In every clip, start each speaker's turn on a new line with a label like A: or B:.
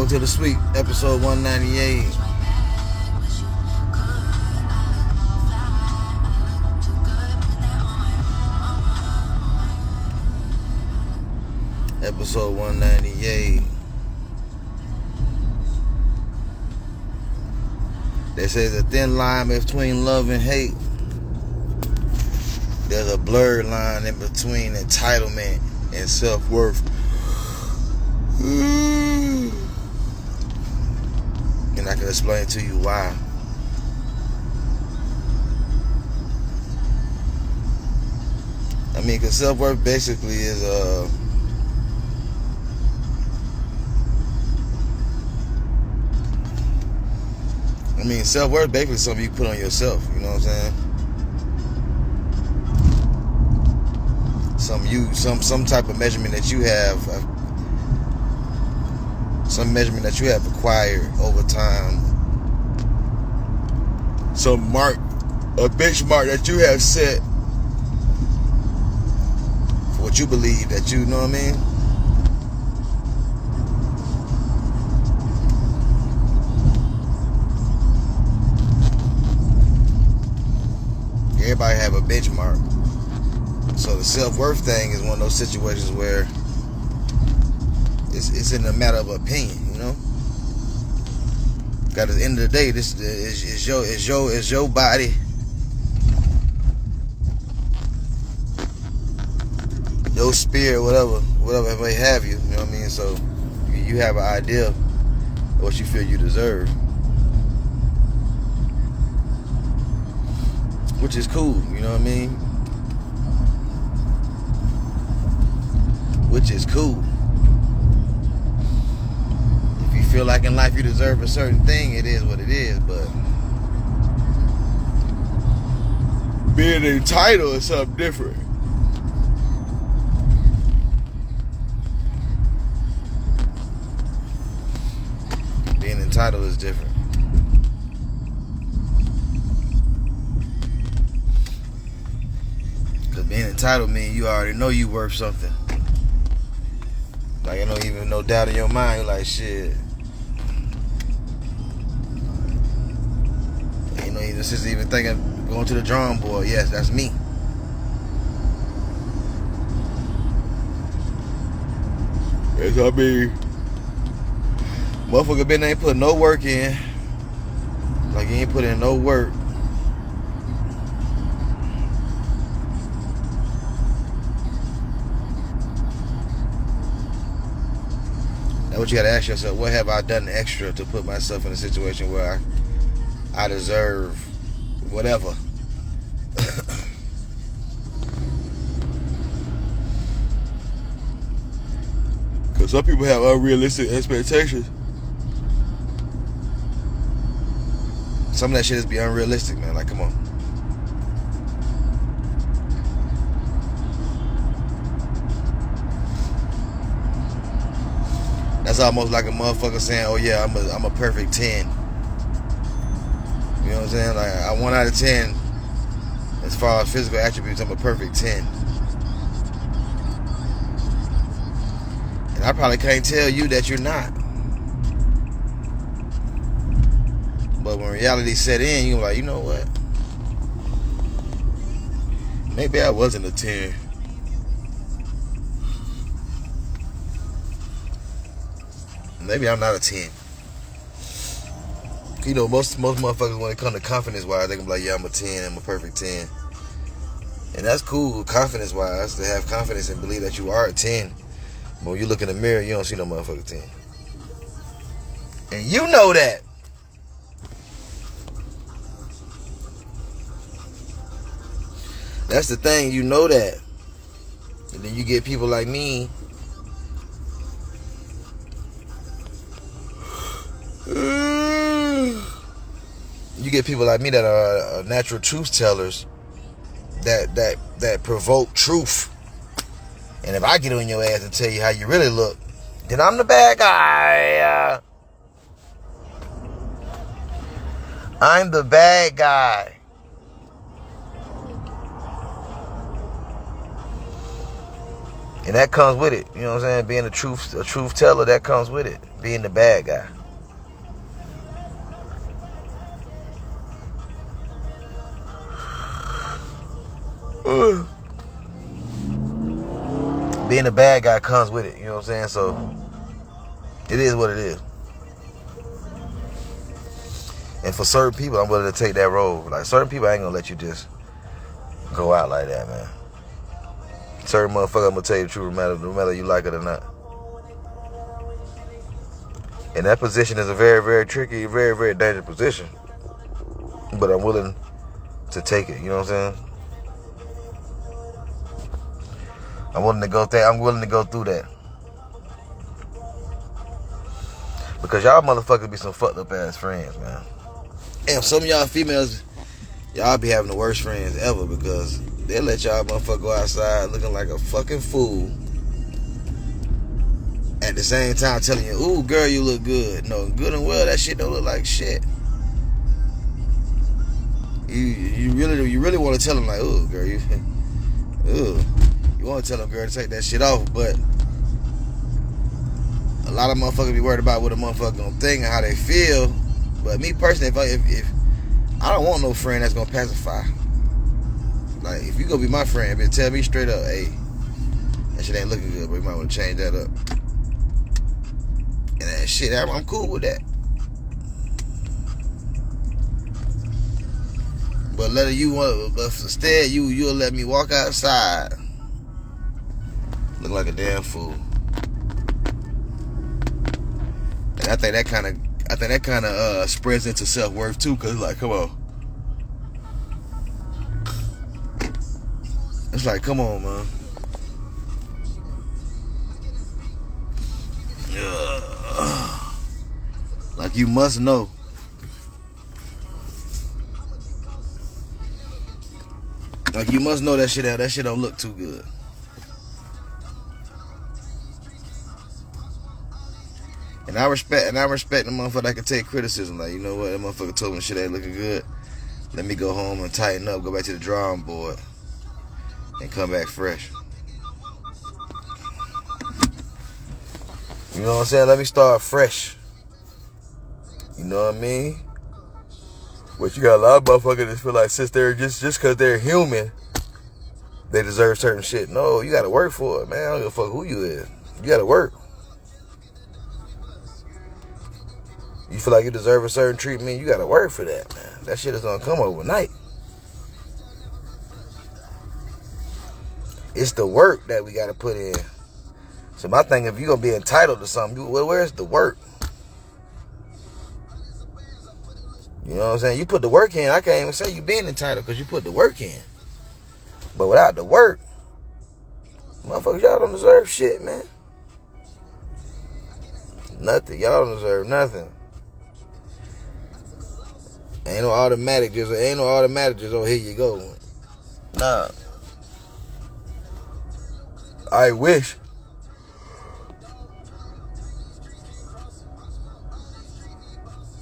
A: Welcome to the Sweep, episode 198. Episode 198. They say the thin line between love and hate. There's a blurred line in between entitlement and self-worth. And I can explain to you why. I mean, because self-worth basically is self-worth basically something you put on yourself. You know what I'm saying? Some type of measurement that you have. Some measurement that you have acquired over time. Some mark, a benchmark that you have set for what you believe that you know what I mean? Everybody have a benchmark. So the self-worth thing is one of those situations where it's in a matter of opinion, you know. Because at the end of the day, this is your body, your spirit, whatever it may have you. You know what I mean? So you have an idea of what you feel you deserve, which is cool. You know what I mean? Which is cool. Feel like in life you deserve a certain thing, it is what it is, but being entitled is something different. Being entitled is different. Because being entitled means you already know you worth something. Like, you don't even no doubt in your mind. You're like, shit. This is even thinking going to the drawing board. Yes, that's me. Yes, I mean, motherfucker been ain't put no work in. Like, he ain't put in no work. Now what you gotta ask yourself, what have I done extra to put myself in a situation where I deserve whatever? Because some people have unrealistic expectations. Some of that shit is be unrealistic, man. Like, come on. That's almost like a motherfucker saying, oh yeah, I'm a perfect 10. You know what I'm saying? Like, I 1 out of 10 as far as physical attributes. I'm a perfect 10. And I probably can't tell you that you're not. But when reality set in, you're like, you know what? Maybe I wasn't a 10. Maybe I'm not a 10. You know, most motherfuckers, when it comes to confidence-wise, they can be like, yeah, I'm a 10, I'm a perfect 10. And that's cool, confidence-wise, to have confidence and believe that you are a 10. But when you look in the mirror, you don't see no motherfucking 10. And you know that. That's the thing, you know that. And then you get people like me. You get people like me that are natural truth tellers that provoke truth. And if I get on your ass and tell you how you really look, then I'm the bad guy. I'm the bad guy. And that comes with it. You know what I'm saying? Being a truth teller, that comes with it. Being the bad guy. Being a bad guy comes with it. You know what I'm saying? So, it is what it is. And for certain people, I'm willing to take that role. Like, certain people, I ain't gonna let you just go out like that, man. Certain motherfucker, I'm gonna tell you the truth, no matter you like it or not. And that position is a very, very tricky, very, very dangerous position. But I'm willing to take it, you know what I'm saying? I'm willing to go through that. Because y'all motherfuckers be some fucked up ass friends, man. And some of y'all females, y'all be having the worst friends ever because they let y'all motherfucker go outside looking like a fucking fool. At the same time telling you, ooh, girl, you look good. No, good and well, that shit don't look like shit. You really want to tell them like, ooh, girl, you want to tell them, girl, to take that shit off, but a lot of motherfuckers be worried about what a motherfucker gonna think and how they feel. But me personally, if I don't want no friend that's gonna pacify. Like, if you gonna be my friend, bitch, tell me straight up, hey, that shit ain't looking good, but you might want to change that up. And that shit, I'm cool with that. But instead you'll let me walk outside, look like a damn fool. And I think that kind of spreads into self-worth too, cause like, come on, it's like, come on, man. Like, you must know. Like, you must know that shit don't look too good. And I respect the motherfucker that can take criticism. Like, you know what, that motherfucker told me shit ain't looking good. Let me go home and tighten up, go back to the drawing board, and come back fresh. You know what I'm saying? Let me start fresh. You know what I mean? But you got a lot of motherfuckers that feel like since they're just because they're human, they deserve certain shit. No, you gotta work for it, man. I don't give a fuck who you is. You gotta work. You feel like you deserve a certain treatment, you gotta work for that, man. That shit is gonna come overnight. It's the work that we gotta put in. So my thing, if you're gonna be entitled to something, where's the work? You know what I'm saying? You put the work in. I can't even say you being entitled because you put the work in. But without the work, motherfuckers, y'all don't deserve shit, man. Nothing. Y'all don't deserve nothing. Ain't no automatic just, oh, here you go. Nah. I wish.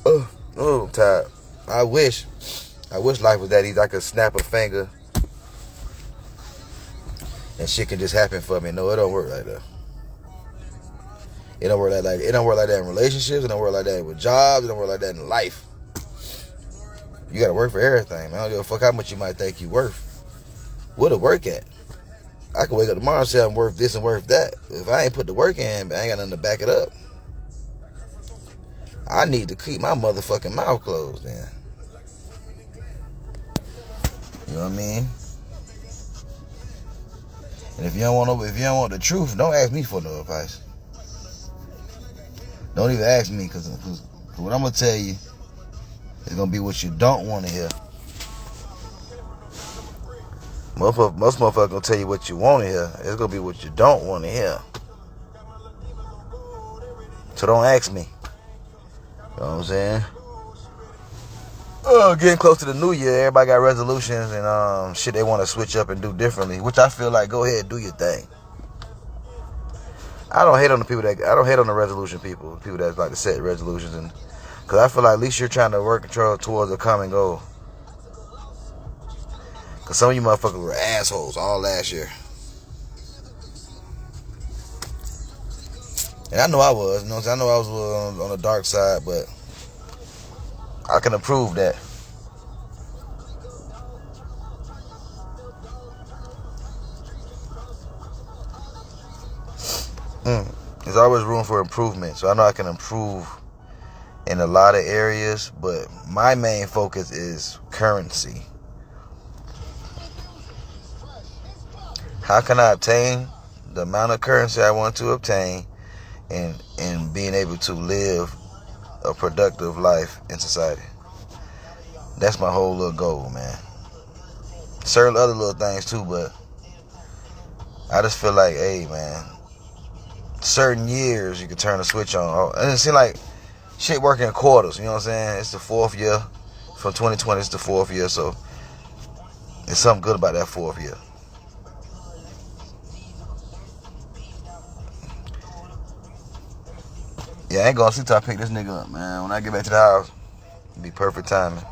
A: Oh, I'm tired. I wish life was that easy. I could snap a finger and shit can just happen for me. No, it don't work like that. It don't work like that. It don't work like that in relationships. It don't work like that with jobs. It don't work like that in life. You gotta work for everything, man. I don't give a fuck how much you might think you worth. Where the work at? I can wake up tomorrow and say I'm worth this and worth that. If I ain't put the work in, I ain't got nothing to back it up. I need to keep my motherfucking mouth closed, man. You know what I mean? And if you don't want the truth, don't ask me for no advice. Don't even ask me, because what I'm gonna tell you is gonna be what you don't want to hear. Most motherfuckers gonna tell you what you want to hear. It's gonna be what you don't want to hear. So don't ask me. You know what I'm saying? Getting close to the new year, everybody got resolutions and shit they want to switch up and do differently, which I feel like, go ahead and do your thing. I don't hate on the resolution people that like to set resolutions, and because I feel like at least you're trying to work towards a common goal. Because some of you motherfuckers were assholes all last year. And I know I was, you know what I'm saying? I know I was a little on the dark side, but I can approve that. There's always room for improvement, so I know I can improve in a lot of areas, but my main focus is currency. How can I obtain the amount of currency I want to obtain and being able to live a productive life in society? That's my whole little goal, man. Certain other little things too, but I just feel like, hey, man, certain years you can turn the switch on. And it seems like shit working in quarters, you know what I'm saying? It's the 4th year. From 2020, it's the 4th year, so there's something good about that 4th year. Yeah, I ain't gonna see till I pick this nigga up, man. When I get back to the house, it'll be perfect timing.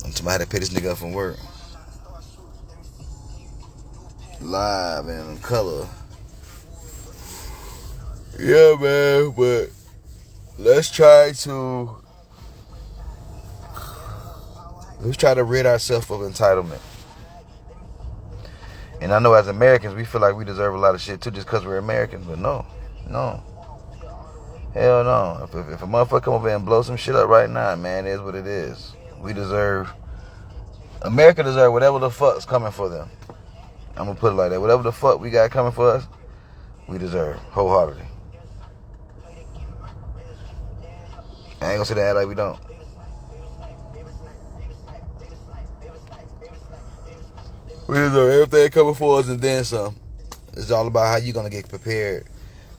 A: Until I had to pick this nigga up from work. Live and in color. Yeah, man, but let's try to rid ourselves of entitlement. And I know as Americans, we feel like we deserve a lot of shit too just because we're Americans, but no. Hell no. If a motherfucker come over and blow some shit up right now, man, it is what it is. America deserves whatever the fuck's coming for them. I'm gonna put it like that. Whatever the fuck we got coming for us, we deserve wholeheartedly. I ain't gonna say that like we don't. We deserve everything coming for us and then some. It's all about how you're gonna get prepared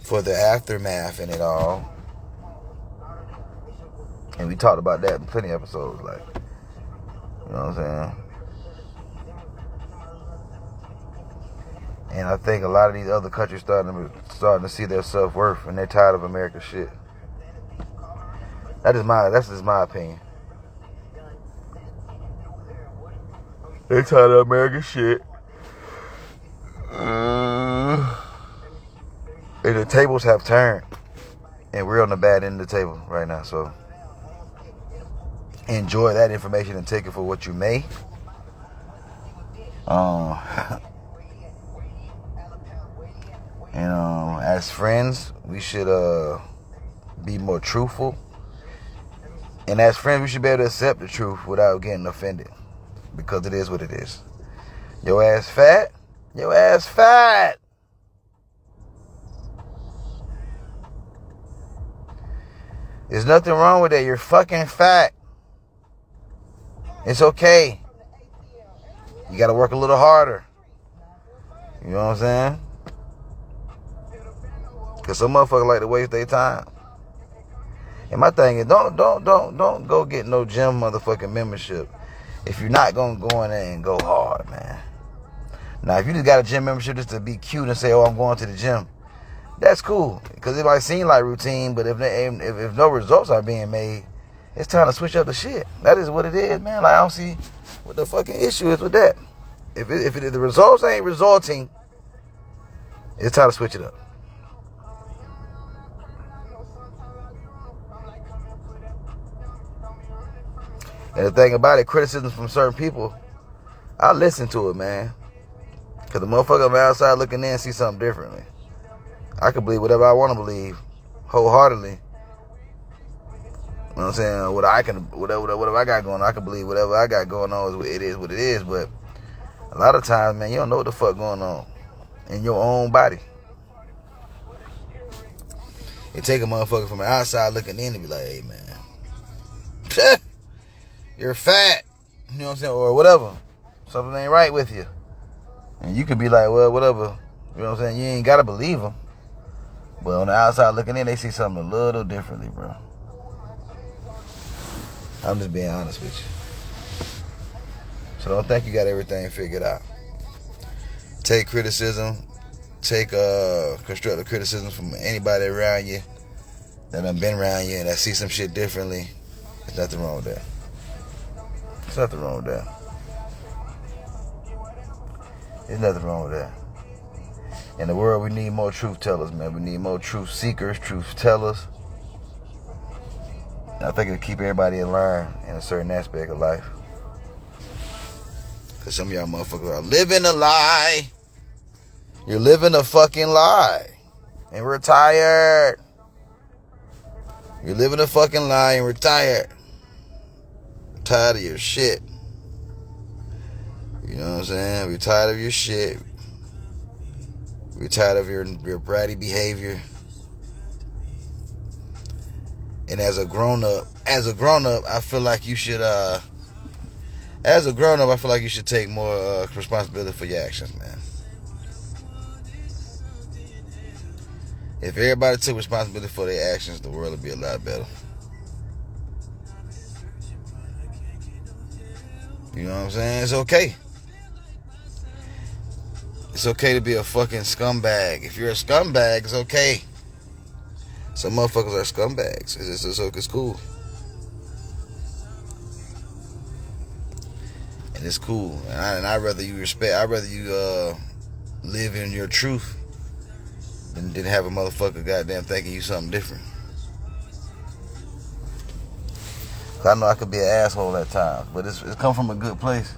A: for the aftermath and it all. And we talked about that in plenty of episodes, like, you know what I'm saying? And I think a lot of these other countries starting to see their self-worth, and they're tired of America's shit. That's just my opinion. They're tired of America's shit. And the tables have turned. And we're on the bad end of the table right now. So enjoy that information and take it for what you may. As friends, we should be more truthful. And as friends, we should be able to accept the truth without getting offended. Because it is what it is. Your ass fat? Your ass fat! There's nothing wrong with that. You're fucking fat. It's okay. You gotta work a little harder. You know what I'm saying? Because some motherfuckers like to waste their time. And my thing is, don't go get no gym motherfucking membership if you're not gonna go in there and go hard, man. Now, if you just got a gym membership just to be cute and say, oh, I'm going to the gym, that's cool. Because it might seem like routine, but if no results are being made, it's time to switch up the shit. That is what it is, man. Like, I don't see what the fucking issue is with that. If the results ain't resulting, it's time to switch it up. And the thing about it, criticism from certain people, I listen to it, man. Because the motherfucker on the outside looking in see something differently. I can believe whatever I want to believe, wholeheartedly. You know what I'm saying? Whatever I got going on, I can believe whatever I got going on. It is what it is. But a lot of times, man, you don't know what the fuck going on in your own body. It take a motherfucker from the outside looking in to be like, hey, man, you're fat. You know what I'm saying? Or whatever. Something ain't right with you. And you could be like, well, whatever. You know what I'm saying? You ain't got to believe them. But on the outside looking in, they see something a little differently, bro. I'm just being honest with you. So don't think you got everything figured out. Take criticism. Take constructive criticism from anybody around you that done been around you and that see some shit differently. There's nothing wrong with that. There's nothing wrong with that. There's nothing wrong with that. In the world, we need more truth tellers, man. We need more truth seekers, truth tellers. And I think it'll keep everybody in line in a certain aspect of life. Because some of y'all motherfuckers are living a lie. You're living a fucking lie. And we're tired. You're living a fucking lie and we're tired. Tired of your shit. You know what I'm saying? We're tired of your shit. We're tired of your bratty behavior. And as a grown up, I feel like you should take more responsibility for your actions, man. If everybody took responsibility for their actions, the world would be a lot better. You know what I'm saying? It's okay. It's okay to be a fucking scumbag. If you're a scumbag, it's okay. Some motherfuckers are scumbags. It's cool. And it's cool. And I'd rather you live in your truth than have a motherfucker goddamn thinking you something different. I know I could be an asshole at times, but it's come from a good place.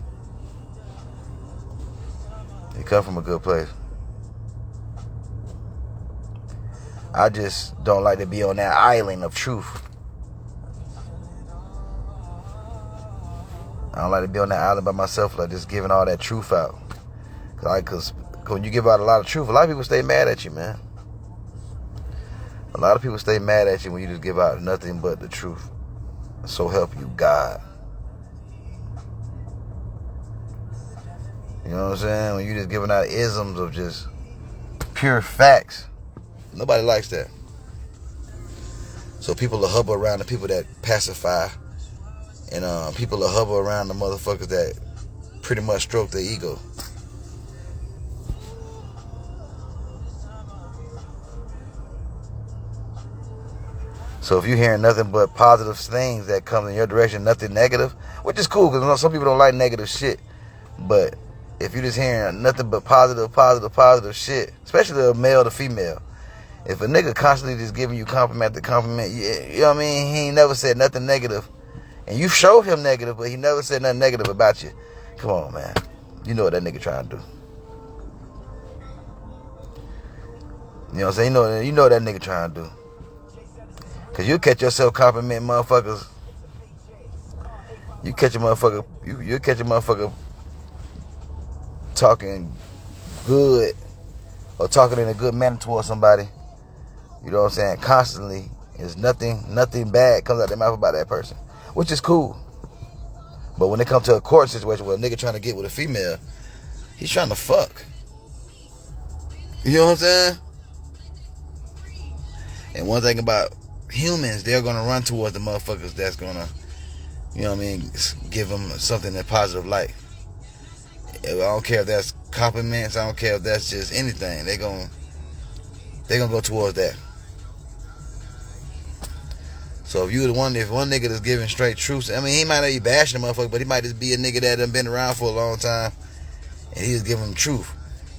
A: It come from a good place. I just don't like to be on that island of truth. I don't like to be on that island by myself, like just giving all that truth out. Cause when you give out a lot of truth, a lot of people stay mad at you, man. A lot of people stay mad at you when you just give out nothing but the truth. So help you God. You know what I'm saying? When you just giving out isms of just pure facts. Nobody likes that. So people will hubble around the people that pacify. And people will hubble around the motherfuckers that pretty much stroke their ego. So if you're hearing nothing but positive things that come in your direction, nothing negative, which is cool because some people don't like negative shit. But if you're just hearing nothing but positive shit, especially a male to female, if a nigga constantly just giving you compliment to compliment, you know what I mean? He ain't never said nothing negative. And you showed him negative, but he never said nothing negative about you. Come on, man. You know what that nigga trying to do. You know what I'm saying? You know what that nigga trying to do. Cause you catch yourself complimenting motherfuckers. You catch a motherfucker talking good or talking in a good manner towards somebody. You know what I'm saying? Constantly. There's nothing bad comes out their mouth about that person. Which is cool. But when it comes to a court situation where a nigga trying to get with a female, he's trying to fuck. You know what I'm saying? And one thing about humans, they're going to run towards the motherfuckers that's going to, you know what I mean, give them something in positive light. I don't care if that's compliments. I don't care if that's just anything. They're going to go towards that. So if one nigga that's giving straight truth, I mean, he might not be bashing the motherfucker, but he might just be a nigga that done been around for a long time, and he just giving them truth.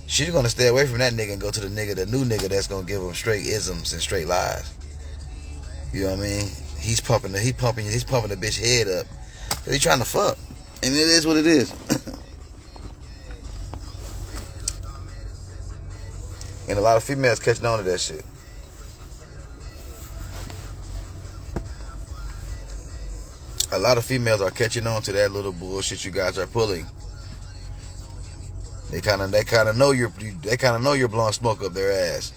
A: She's going to stay away from that nigga and go to the new nigga that's going to give him straight isms and straight lies. You know what I mean? He's pumping the bitch head up. Cause he's trying to fuck. And it is what it is. And a lot of females catching on to that shit. A lot of females are catching on to that little bullshit you guys are pulling. They kind of know you're blowing smoke up their ass.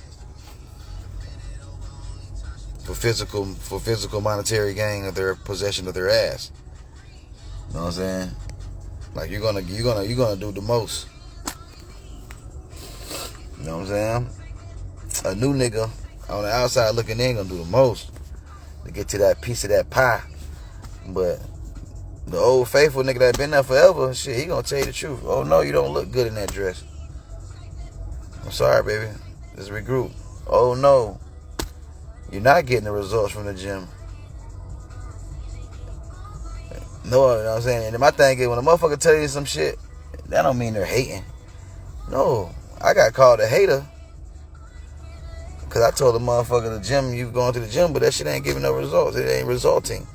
A: For physical monetary gain of their possession of their ass. You know what I'm saying? Like you're gonna do the most. You know what I'm saying? A new nigga on the outside looking in gonna do the most to get to that piece of that pie. But the old faithful nigga that been there forever, shit, he gonna tell you the truth. Oh no, you don't look good in that dress. I'm sorry, baby. Let's regroup. Oh no, you're not getting the results from the gym. No, you know what I'm saying? And my thing is, when a motherfucker tell you some shit, that don't mean they're hating. No, I got called a hater Cause I told the motherfucker the gym, you going to the gym, but that shit ain't giving no results. It ain't resulting.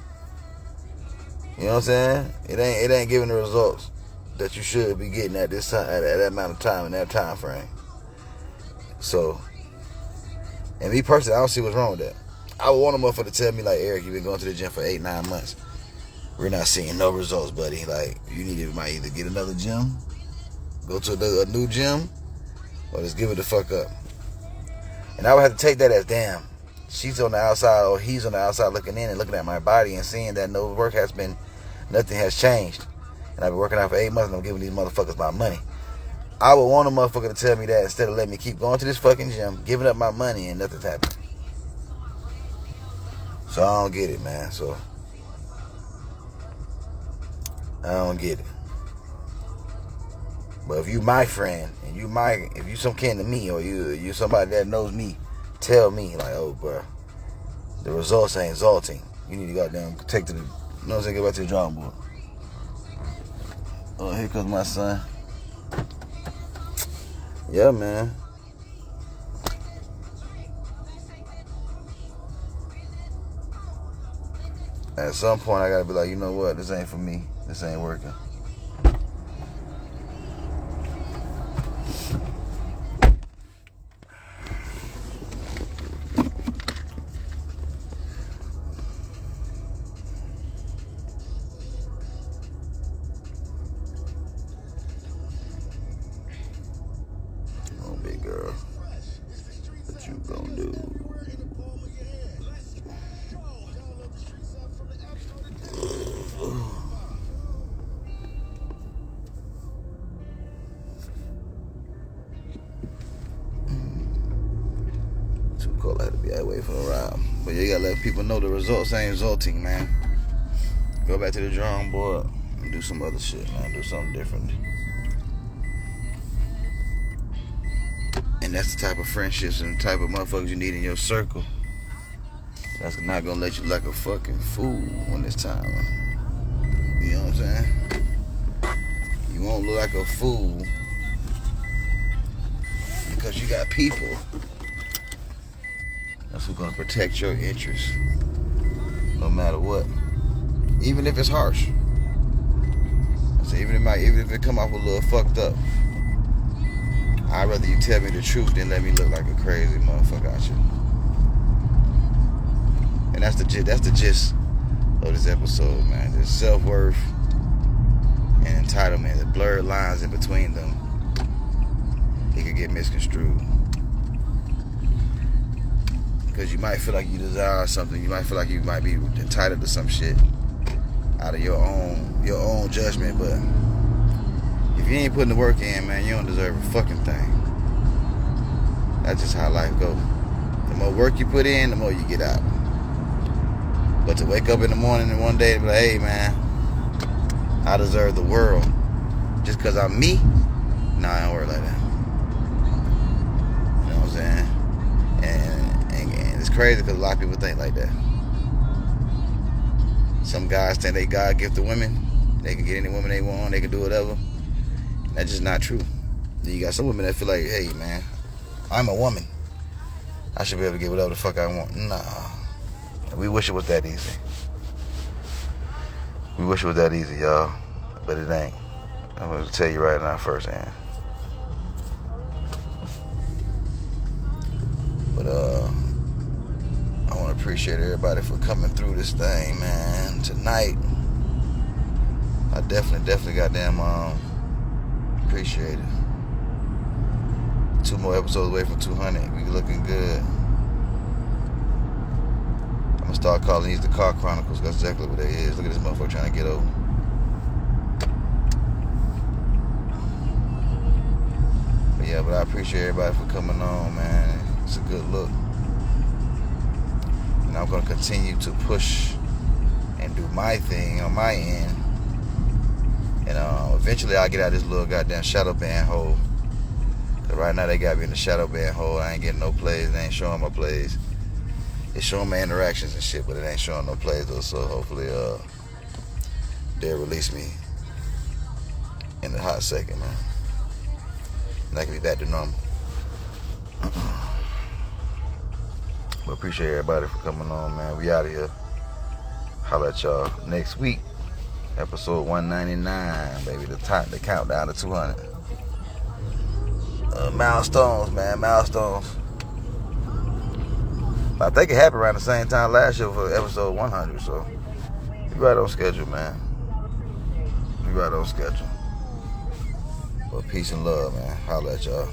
A: You know what I'm saying? It ain't giving the results that you should be getting at this time, at that amount of time in that time frame. So, and me personally, I don't see what's wrong with that. I would want a motherfucker to tell me like, Eric, you've been going to the gym for 8-9 months. We're not seeing no results, buddy. Like, you might either get another gym, go to a new gym, or just give it the fuck up. And I would have to take that as, damn, she's on the outside or he's on the outside looking in and looking at my body and seeing that no work has been, nothing has changed. And I've been working out for 8 months and I'm giving these motherfuckers my money. I would want a motherfucker to tell me that instead of letting me keep going to this fucking gym, giving up my money and nothing's happening. So I don't get it, man. So I don't get it. But if you my friend and if you some kin to me or you somebody that knows me, tell me like, oh, bro, the results ain't resulting. You need to go down, take to the, you know what I'm saying, get back to the drawing board. Oh, here comes my son. Yeah, man. At some point, I gotta be like, you know what? This ain't for me. This ain't working. Oh, big girl. What you gonna do? Too cold. I had to be away for a while. But you gotta let people know the results ain't resulting, man. Go back to the drawing board and do some other shit, man. Do something different. And that's the type of friendships and the type of motherfuckers you need in your circle. That's not gonna let you look like a fucking fool when it's time. You know what I'm saying? You won't look like a fool because you got people. That's who's gonna protect your interests, no matter what. Even if it's harsh. So even if it come off a little fucked up, I'd rather you tell me the truth than let me look like a crazy motherfucker out you. And that's the gist of this episode, man. There's self-worth and entitlement. The blurred lines in between them, it could get misconstrued. Because you might feel like you desire something. You might feel like you might be entitled to some shit out of your own judgment. But if you ain't putting the work in, man, you don't deserve a fucking thing. That's just how life goes. The more work you put in, the more you get out. But to wake up in the morning and one day and be like, hey, man, I deserve the world just because I'm me? Nah, I don't work like that. You know what I'm saying? And it's crazy because a lot of people think like that. Some guys think they God gifted women. They can get any woman they want. They can do whatever. That's just not true. Then you got some women that feel like, hey, man, I'm a woman. I should be able to get whatever the fuck I want. Nah. We wish it was that easy. We wish it was that easy, y'all. But it ain't. I'm going to tell you right now firsthand. But I want to appreciate everybody for coming through this thing, man. Tonight, I definitely goddamn appreciate it. 2 more episodes away from 200. We looking good. I'm gonna start calling these the Car Chronicles. That's exactly what they is. Look at this motherfucker trying to get over. But yeah, I appreciate everybody for coming on, man. It's a good look. And I'm gonna continue to push and do my thing on my end. And eventually I'll get out of this little goddamn shadow band hole. Cause right now they got me in the shadow band hole. I ain't getting no plays. They ain't showing my plays. It's showing my interactions and shit, but it ain't showing no plays though. So hopefully they'll release me in a hot second, man. And I can be back to normal. But appreciate everybody for coming on, man. We out of here. Holla at y'all next week. Episode 199, baby. The countdown to 200. Milestones, man. Milestones. I think it happened around the same time last year for episode 100, so we right on schedule, man. We right on schedule. But peace and love, man. Holla at y'all.